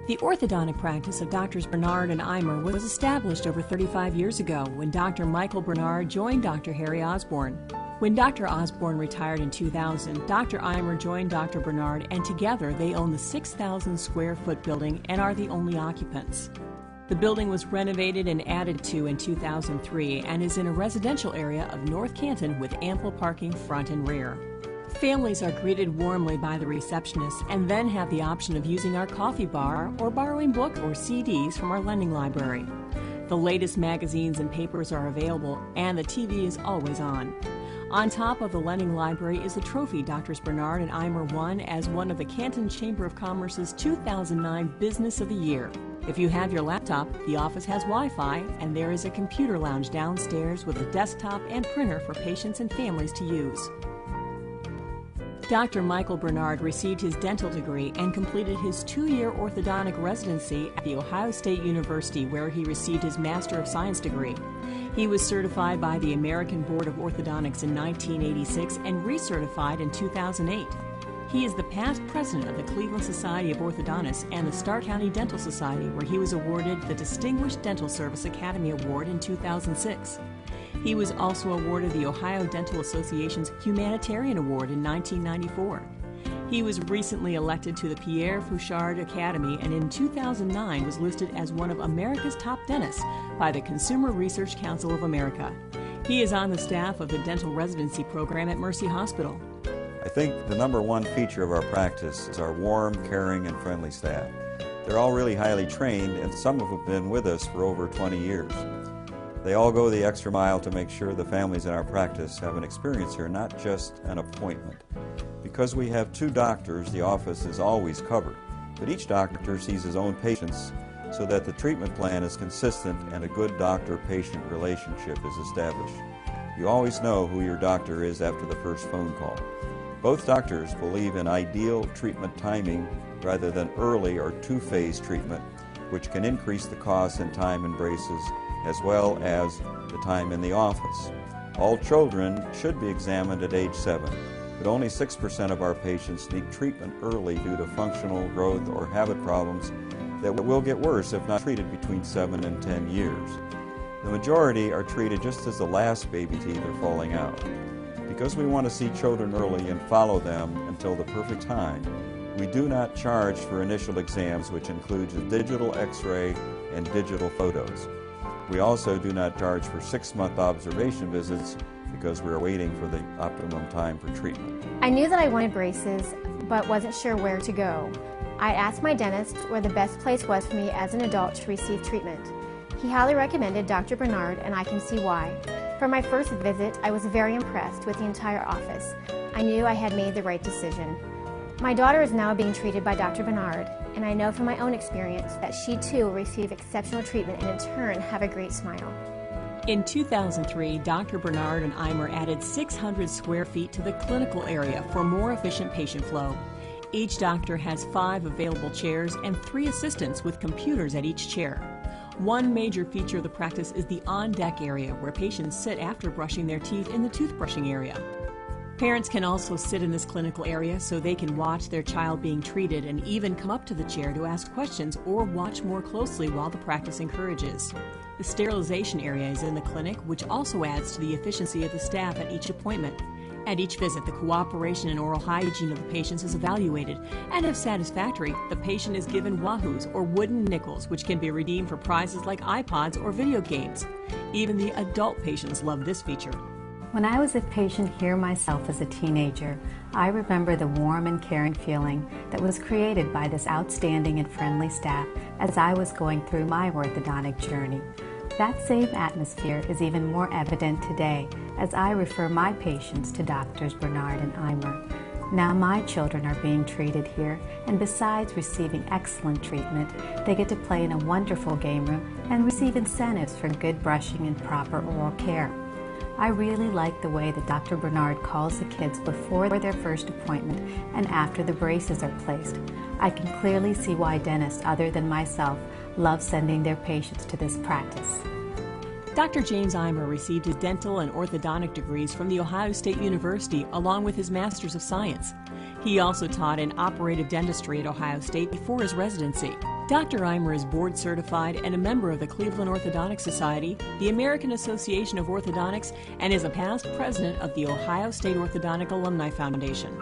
The orthodontic practice of Drs. Bernard and Eimer was established over 35 years ago when Dr. Michael Bernard joined Dr. Harry Osborne. When Dr. Osborne retired in 2000, Dr. Eimer joined Dr. Bernard, and together they own the 6,000 square foot building and are the only occupants. The building was renovated and added to in 2003 and is in a residential area of North Canton with ample parking front and rear. Families are greeted warmly by the receptionist and then have the option of using our coffee bar or borrowing books or CDs from our lending library. The latest magazines and papers are available, and the TV is always on. On top of the lending library is a trophy Drs. Bernard and Eimer won as one of the Canton Chamber of Commerce's 2009 Business of the Year. If you have your laptop, the office has Wi-Fi, and there is a computer lounge downstairs with a desktop and printer for patients and families to use. Dr. Michael Bernard received his dental degree and completed his 2-year orthodontic residency at The Ohio State University, where he received his Master of Science degree. He was certified by the American Board of Orthodontics in 1986 and recertified in 2008. He is the past president of the Cleveland Society of Orthodontists and the Starr County Dental Society, where he was awarded the Distinguished Dental Service Academy Award in 2006. He was also awarded the Ohio Dental Association's Humanitarian Award in 1994. He was recently elected to the Pierre Fauchard Academy and in 2009 was listed as one of America's top dentists by the Consumer Research Council of America. He is on the staff of the dental residency program at Mercy Hospital. I think the number one feature of our practice is our warm, caring, and friendly staff. They're all really highly trained, and some of them have been with us for over 20 years. They all go the extra mile to make sure the families in our practice have an experience here, not just an appointment. Because we have 2 doctors, the office is always covered, but each doctor sees his own patients so that the treatment plan is consistent and a good doctor-patient relationship is established. You always know who your doctor is after the first phone call. Both doctors believe in ideal treatment timing rather than early or 2-phase treatment, which can increase the cost and time in braces as well as the time in the office. All children should be examined at age 7, but only 6% of our patients need treatment early due to functional growth or habit problems that will get worse if not treated between 7 and 10 years. The majority are treated just as the last baby teeth are falling out. Because we want to see children early and follow them until the perfect time, we do not charge for initial exams, which includes a digital x-ray and digital photos. We also do not charge for 6-month observation visits because we are waiting for the optimum time for treatment. I knew that I wanted braces, but wasn't sure where to go. I asked my dentist where the best place was for me as an adult to receive treatment. He highly recommended Dr. Bernard, and I can see why. For my first visit, I was very impressed with the entire office. I knew I had made the right decision. My daughter is now being treated by Dr. Bernard, and I know from my own experience that she too will receive exceptional treatment and in turn have a great smile. In 2003, Dr. Bernard and Eimer added 600 square feet to the clinical area for more efficient patient flow. Each doctor has 5 available chairs and 3 assistants with computers at each chair. One major feature of the practice is the on-deck area where patients sit after brushing their teeth in the toothbrushing area. Parents can also sit in this clinical area so they can watch their child being treated and even come up to the chair to ask questions or watch more closely while the practice encourages. The sterilization area is in the clinic, which also adds to the efficiency of the staff at each appointment. At each visit, the cooperation and oral hygiene of the patients is evaluated, and if satisfactory, the patient is given wahoos or wooden nickels, which can be redeemed for prizes like iPods or video games. Even the adult patients love this feature. When I was a patient here myself as a teenager, I remember the warm and caring feeling that was created by this outstanding and friendly staff as I was going through my orthodontic journey. That same atmosphere is even more evident today as I refer my patients to Drs. Bernard and Eimer. Now my children are being treated here, and besides receiving excellent treatment, they get to play in a wonderful game room and receive incentives for good brushing and proper oral care. I really like the way that Dr. Bernard calls the kids before their first appointment and after the braces are placed. I can clearly see why dentists other than myself love sending their patients to this practice. Dr. James Eimer received his dental and orthodontic degrees from The Ohio State University along with his Master's of Science. He also taught in operative dentistry at Ohio State before his residency. Dr. Eimer is board certified and a member of the Cleveland Orthodontic Society, the American Association of Orthodontics, and is a past president of the Ohio State Orthodontic Alumni Foundation.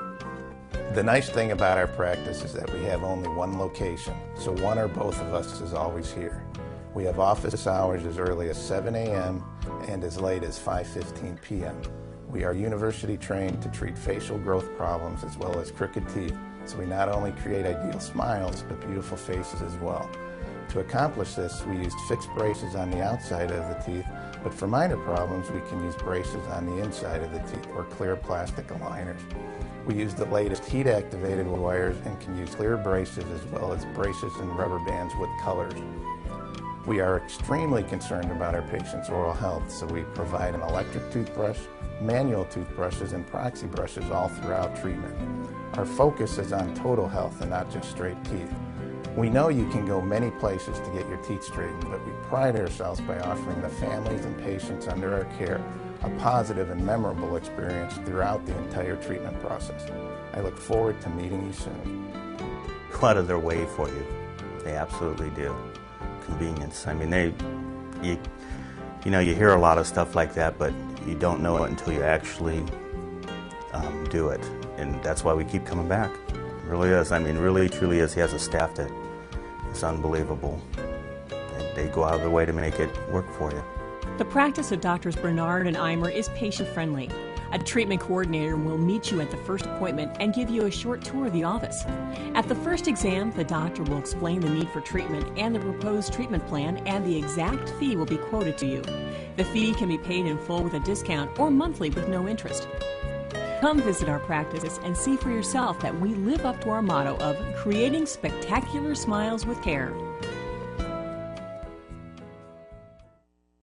The nice thing about our practice is that we have only one location, so one or both of us is always here. We have office hours as early as 7 a.m. and as late as 5:15 p.m. We are university trained to treat facial growth problems as well as crooked teeth, so we not only create ideal smiles, but beautiful faces as well. To accomplish this, we used fixed braces on the outside of the teeth, but for minor problems, we can use braces on the inside of the teeth or clear plastic aligners. We use the latest heat-activated wires and can use clear braces as well as braces and rubber bands with colors. We are extremely concerned about our patients' oral health, so we provide an electric toothbrush, manual toothbrushes, and proxy brushes all throughout treatment. Our focus is on total health and not just straight teeth. We know you can go many places to get your teeth straightened, but we pride ourselves by offering the families and patients under our care a positive and memorable experience throughout the entire treatment process. I look forward to meeting you soon. Go out of their way for you. They absolutely do. Convenience. I mean, you hear a lot of stuff like that, but you don't know it until you actually do it. And that's why we keep coming back. It really is. I mean, really, truly is. He has a staff that is unbelievable. They go out of their way to make it work for you. The practice of Drs. Bernard and Eimer is patient-friendly. A treatment coordinator will meet you at the first appointment and give you a short tour of the office. At the first exam, the doctor will explain the need for treatment and the proposed treatment plan, and the exact fee will be quoted to you. The fee can be paid in full with a discount or monthly with no interest. Come visit our practice and see for yourself that we live up to our motto of creating spectacular smiles with care.